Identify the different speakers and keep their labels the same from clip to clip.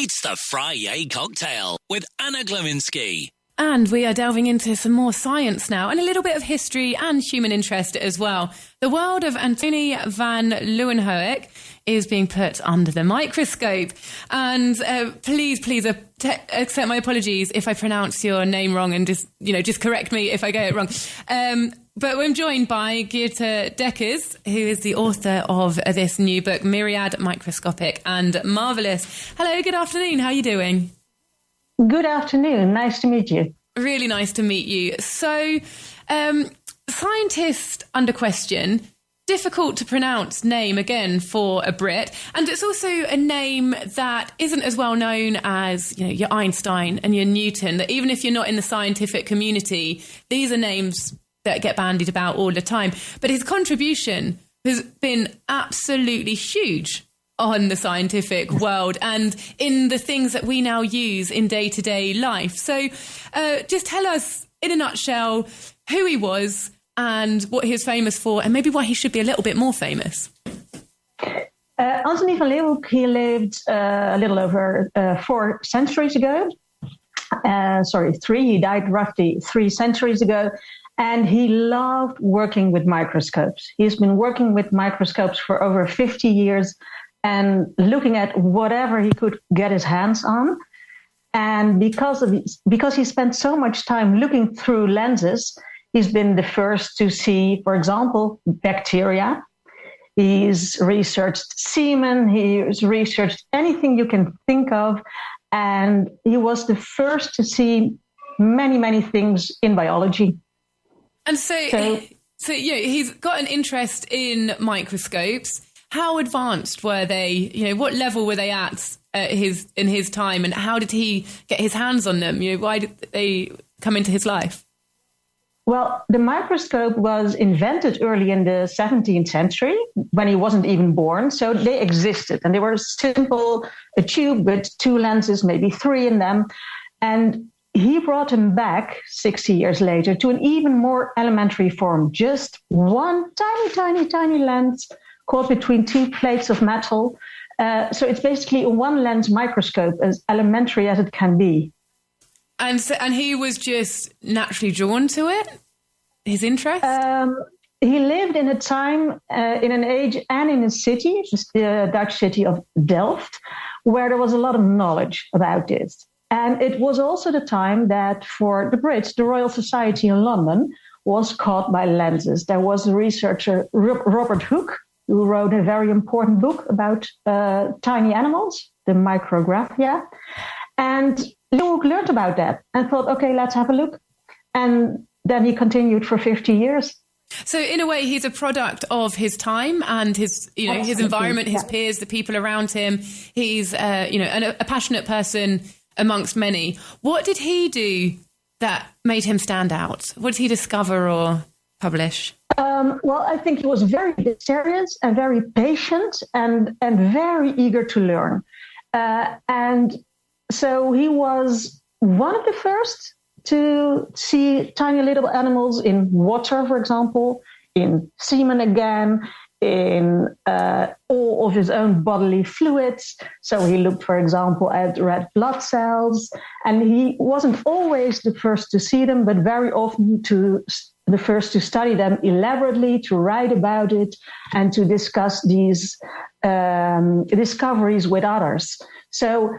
Speaker 1: It's the Friday Cocktail with Anna Glowinski.
Speaker 2: And we are delving into some more science now and a little bit of history and human interest as well. The world of Antoni Van Leeuwenhoek is being put under the microscope. And please accept my apologies if I pronounce your name wrong and just correct me if I get it wrong. But I'm joined by Geertje Dekkers, who is the author of this new book, Myriad, Microscopic and Marvellous. Hello, good afternoon. How are you doing?
Speaker 3: Good afternoon. Nice to meet you.
Speaker 2: Really nice to meet you. So, scientist under question, difficult to pronounce name again for a Brit. And it's also a name that isn't as well known as, your Einstein and your Newton, that even if you're not in the scientific community, these are names that get bandied about all the time. But his contribution has been absolutely huge on the scientific world and in the things that we now use in day-to-day life. So just tell us, in a nutshell, who he was and what he was famous for, and maybe why he should be a little bit more famous.
Speaker 3: Antoni Van Leeuwenhoek, he lived a little over 4 centuries ago. 3. He died roughly 3 centuries ago. And he loved working with microscopes. He's been working with microscopes for over 50 years and looking at whatever he could get his hands on. And because he spent so much time looking through lenses, he's been the first to see, for example, bacteria. He's researched semen. He's researched anything you can think of. And he was the first to see many, many things in biology.
Speaker 2: And so he's got an interest in microscopes. How advanced were they? What level were they at in his time, and how did he get his hands on them? Why did they come into his life?
Speaker 3: Well, the microscope was invented early in the 17th century when he wasn't even born. So they existed, and they were simple, a tube with 2 lenses, maybe 3 in them. And he brought him back 60 years later to an even more elementary form, just one tiny lens caught between 2 plates of metal. So it's basically a 1-lens microscope, as elementary as it can be.
Speaker 2: And he was just naturally drawn to it? His interest?
Speaker 3: He lived in a time, in an age and in a city, the Dutch city of Delft, where there was a lot of knowledge about this. And it was also the time that for the Brits, the Royal Society in London was caught by lenses. There was a researcher, Robert Hooke, who wrote a very important book about tiny animals, the Micrographia. And Leeuwenhoek learned about that and thought, okay, let's have a look. And then he continued for 50 years.
Speaker 2: So in a way, he's a product of his time and his environment, his peers, the people around him. He's, a passionate person amongst many. What did he do that made him stand out? What did he discover or publish?
Speaker 3: Well, I think he was very serious and very patient and very eager to learn. And so he was one of the first to see tiny little animals in water, for example, in semen again, in all of his own bodily fluids. So he looked, for example, at red blood cells. And he wasn't always the first to see them, but very often the first to study them elaborately, to write about it, and to discuss these discoveries with others. So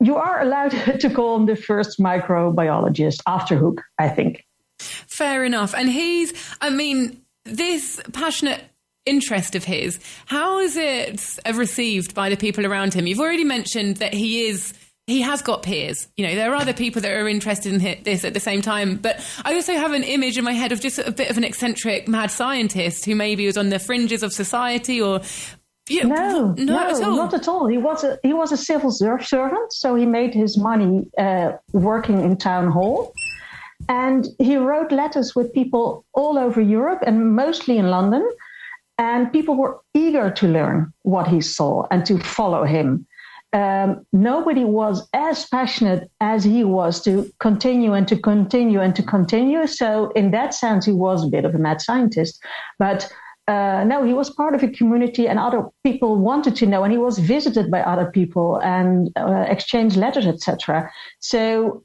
Speaker 3: you are allowed to call him the first microbiologist after Hooke, I think.
Speaker 2: Fair enough. And this passionate interest of his, how is it received by the people around him? You've already mentioned that he has got peers. There are other people that are interested in this at the same time. But I also have an image in my head of just a bit of an eccentric mad scientist who maybe was on the fringes of society or...
Speaker 3: No, not at all. He was a civil servant, so he made his money working in town hall. And he wrote letters with people all over Europe and mostly in London. And people were eager to learn what he saw and to follow him. Nobody was as passionate as he was to continue and to continue and to continue. So in that sense, he was a bit of a mad scientist. But no, he was part of a community and other people wanted to know, and he was visited by other people and exchanged letters, etc. So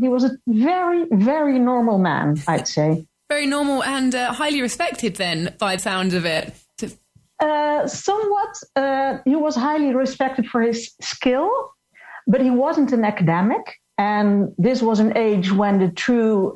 Speaker 3: he was a very, very normal man, I'd say.
Speaker 2: Very normal and highly respected then, by the sound of it.
Speaker 3: Somewhat. He was highly respected for his skill, but he wasn't an academic. And this was an age when the true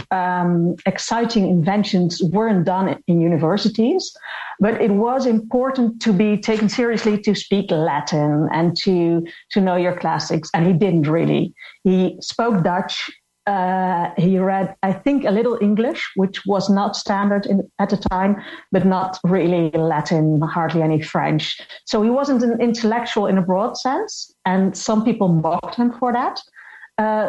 Speaker 3: exciting inventions weren't done in universities. But it was important to be taken seriously, to speak Latin and to know your classics. And he didn't really. He spoke Dutch. He read, I think, a little English, which was not standard at the time, but not really Latin, hardly any French. So he wasn't an intellectual in a broad sense. And some people mocked him for that.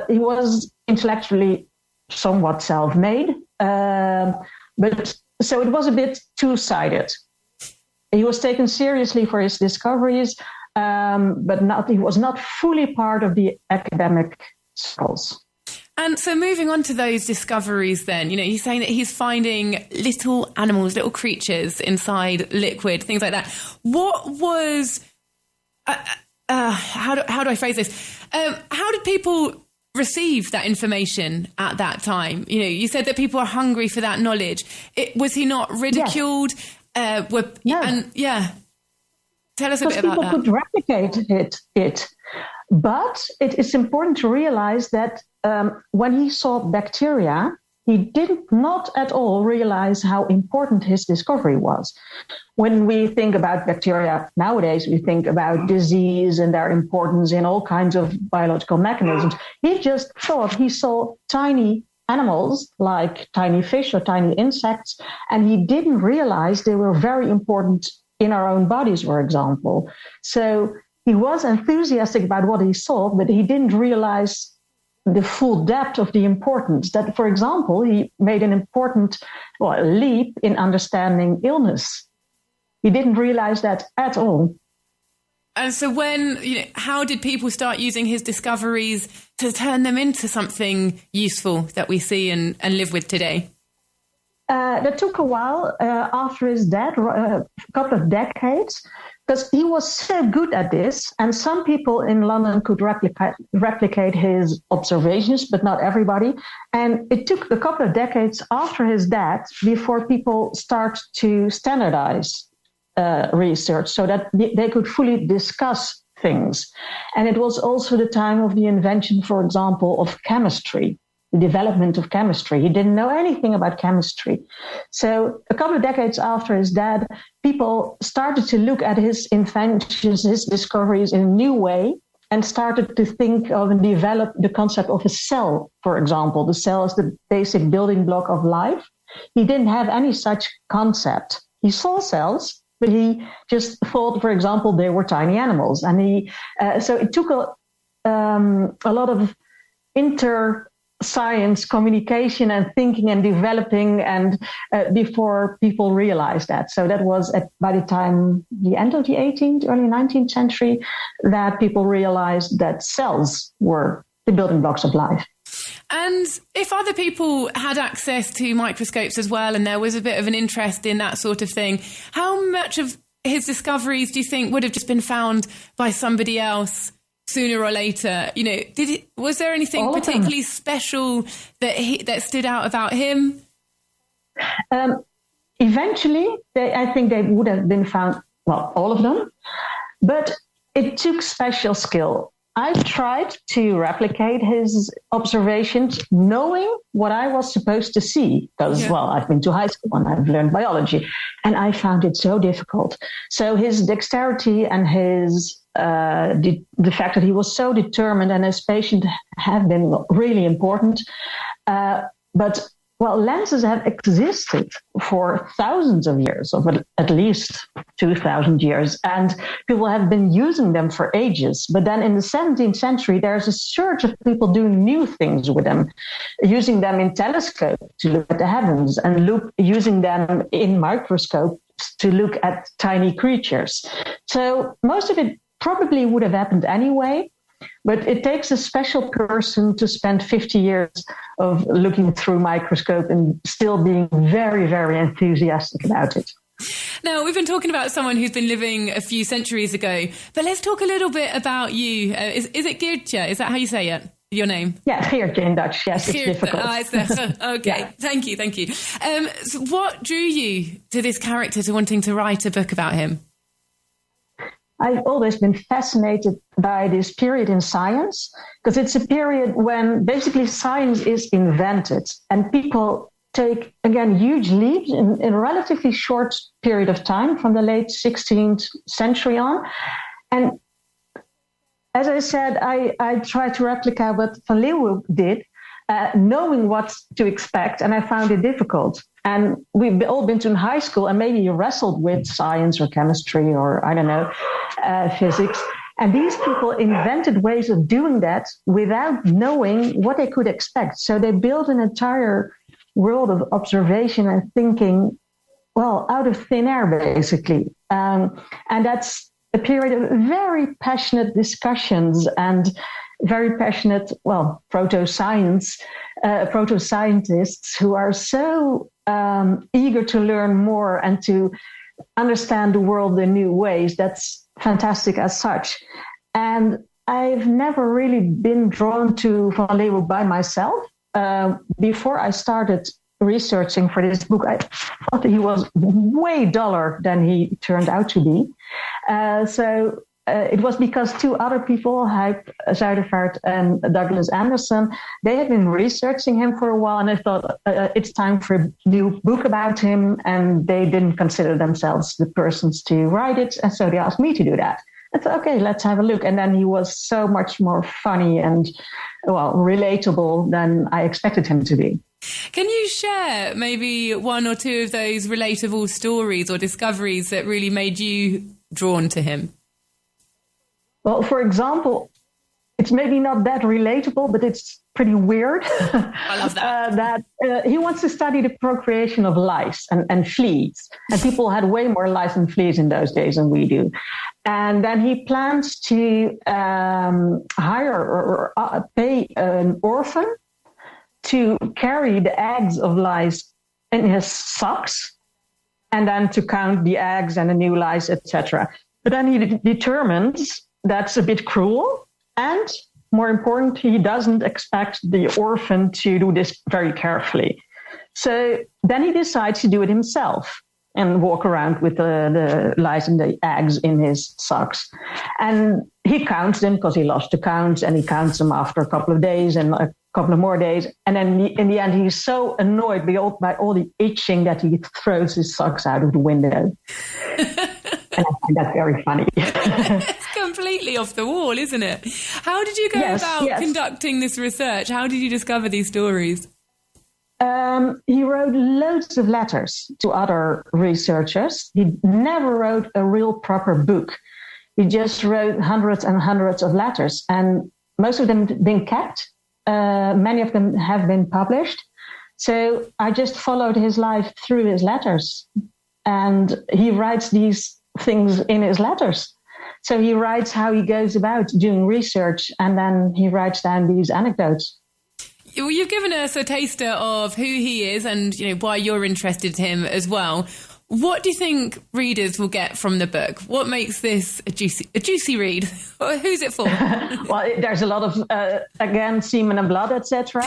Speaker 3: He was intellectually somewhat self-made, but so it was a bit two-sided. He was taken seriously for his discoveries, but he was not fully part of the academic circles.
Speaker 2: And so moving on to those discoveries then, he's saying that he's finding little animals, little creatures inside liquid, things like that. What was... how do I phrase this? How did people receive that information at that time? You said that people are hungry for that knowledge. Was he not ridiculed?
Speaker 3: Yes.
Speaker 2: No. And tell us a bit about that.
Speaker 3: People could replicate it. But it is important to realize that when he saw bacteria, he did not at all realize how important his discovery was. When we think about bacteria nowadays, we think about disease and their importance in all kinds of biological mechanisms. He just thought he saw tiny animals like tiny fish or tiny insects, and he didn't realize they were very important in our own bodies, for example. So he was enthusiastic about what he saw, but he didn't realize the full depth of the importance. That, for example, he made an important leap in understanding illness. He didn't realize that at all.
Speaker 2: And so how did people start using his discoveries to turn them into something useful that we see and live with today?
Speaker 3: That took a while after his death, a couple of decades, because he was so good at this. And some people in London could replicate his observations, but not everybody. And it took a couple of decades after his death before people start to standardize research so that they could fully discuss things. And it was also the time of the invention, for example, of chemistry. The development of chemistry. He didn't know anything about chemistry. So a couple of decades after his death, people started to look at his inventions, his discoveries in a new way, and started to think of and develop the concept of a cell, for example. The cell is the basic building block of life. He didn't have any such concept. He saw cells, but he just thought, for example, they were tiny animals. And so it took a lot of science, communication and thinking and developing and before people realized that. So that was by the time the end of the 18th, early 19th century that people realized that cells were the building blocks of life.
Speaker 2: And if other people had access to microscopes as well and there was a bit of an interest in that sort of thing, how much of his discoveries do you think would have just been found by somebody else sooner or later? Was there anything particularly special that stood out about him?
Speaker 3: Eventually, I think they would have been found, all of them, but it took special skill. I tried to replicate his observations, knowing what I was supposed to see, because, I've been to high school and I've learned biology, and I found it so difficult. So his dexterity and his the fact that he was so determined and his patience have been really important. But lenses have existed for thousands of years, or at least 2,000 years, and people have been using them for ages. But then in the 17th century, there's a surge of people doing new things with them, using them in telescopes to look at the heavens and using them in microscopes to look at tiny creatures. So most of it probably would have happened anyway, but it takes a special person to spend 50 years of looking through a microscope and still being very, very enthusiastic about it.
Speaker 2: Now, we've been talking about someone who's been living a few centuries ago, but let's talk a little bit about you. Is it Geertje? Is that how you say it? Your name?
Speaker 3: Yeah, Geertje in Dutch. Yes, it's difficult.
Speaker 2: Okay, yeah. Thank you. So what drew you to this character, to wanting to write a book about him?
Speaker 3: I've always been fascinated by this period in science, because it's a period when basically science is invented and people take, again, huge leaps in a relatively short period of time from the late 16th century on. And as I said, I tried to replicate what Van Leeuwenhoek did, knowing what to expect, and I found it difficult. And we've all been to high school and maybe you wrestled with science or chemistry or, I don't know, physics. And these people invented ways of doing that without knowing what they could expect. So they built an entire world of observation and thinking, well, out of thin air, basically. And that's a period of very passionate discussions and very passionate, proto-scientists who are so eager to learn more and to understand the world in new ways. That's fantastic as such. And I've never really been drawn to Van Leeuwenhoek by myself. Before I started researching for this book, I thought he was way duller than he turned out to be. So it was because two other people, Huip Zuidervaart and Douglas Anderson, they had been researching him for a while, and I thought it's time for a new book about him, and they didn't consider themselves the persons to write it, and so they asked me to do that. I thought, okay, let's have a look. And then he was so much more funny and, relatable than I expected him to be.
Speaker 2: Can you share maybe one or two of those relatable stories or discoveries that really made you drawn to him?
Speaker 3: Well, for example, it's maybe not that relatable, but it's pretty weird.
Speaker 2: I love that.
Speaker 3: He wants to study the procreation of lice and fleas. And people had way more lice and fleas in those days than we do. And then he plans to hire or pay an orphan to carry the eggs of lice in his socks, and then to count the eggs and the new lice, etc. But then he determines that's a bit cruel, and more important, he doesn't expect the orphan to do this very carefully. So then he decides to do it himself and walk around with the lice and the eggs in his socks. And he counts them because he loves to count, and he counts them after a couple of days and a couple of more days. And then in the end, he's so annoyed by all the itching that he throws his socks out of the window. And I find that very funny.
Speaker 2: It's completely off the wall, isn't it? How did you go about conducting this research? How did you discover these stories?
Speaker 3: He wrote loads of letters to other researchers. He never wrote a real proper book. He just wrote hundreds and hundreds of letters, and most of them have been kept. Many of them have been published. So I just followed his life through his letters, and he writes these things in his letters. So he writes how he goes about doing research, and then he writes down these anecdotes.
Speaker 2: Well, you've given us a taster of who he is and why you're interested in him as well. What do you think readers will get from the book? What makes this a juicy read? Who's it for?
Speaker 3: Well, there's a lot of again, semen and blood, etc.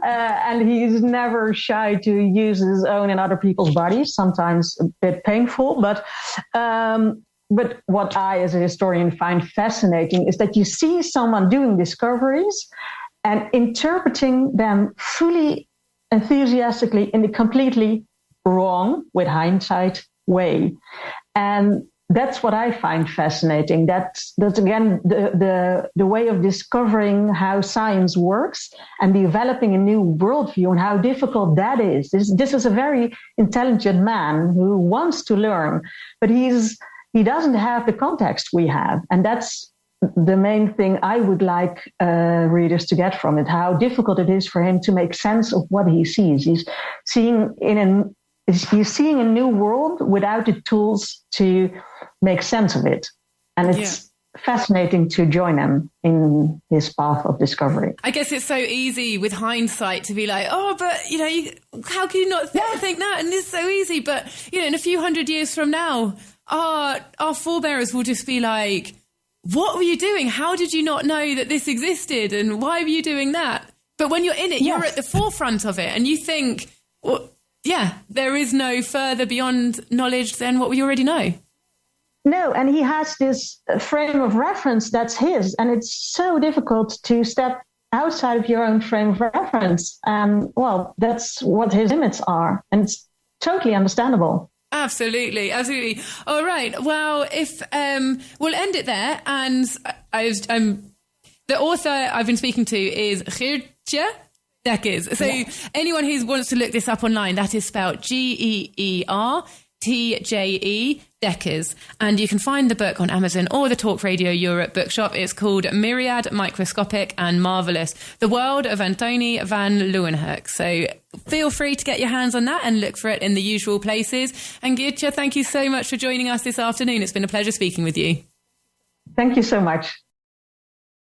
Speaker 3: And he's never shy to use his own and other people's bodies. Sometimes a bit painful, but what I, as a historian, find fascinating is that you see someone doing discoveries and interpreting them fully enthusiastically in the completely wrong, with hindsight, way. And that's what I find fascinating. That's again the way of discovering how science works and developing a new worldview and how difficult that is. This is a very intelligent man who wants to learn, but he doesn't have the context we have. And that's the main thing I would like readers to get from it, how difficult it is for him to make sense of what he sees. He's seeing a new world without the tools to make sense of it. And it's fascinating to join him in his path of discovery.
Speaker 2: I guess it's so easy with hindsight to be like, oh, but, how can you not think that? And it's so easy. But, in a few hundred years from now, our forebearers will just be like, what were you doing? How did you not know that this existed? And why were you doing that? But when you're in it, you're at the forefront of it. And you think, well, there is no further beyond knowledge than what we already know.
Speaker 3: No, and he has this frame of reference that's his. And it's so difficult to step outside of your own frame of reference. Well, that's what his limits are. And it's totally understandable.
Speaker 2: Absolutely. All right. Well, if we'll end it there. And the author I've been speaking to is Geertje Dekkers. So anyone who wants to look this up online, that is spelled Geertje Dekkers. And you can find the book on Amazon or the Talk Radio Europe bookshop. It's called Myriad, Microscopic and Marvellous, The World of Antoni Van Leeuwenhoek. So feel free to get your hands on that and look for it in the usual places. And Geertje, thank you so much for joining us this afternoon. It's been a pleasure speaking with you.
Speaker 3: Thank you so much.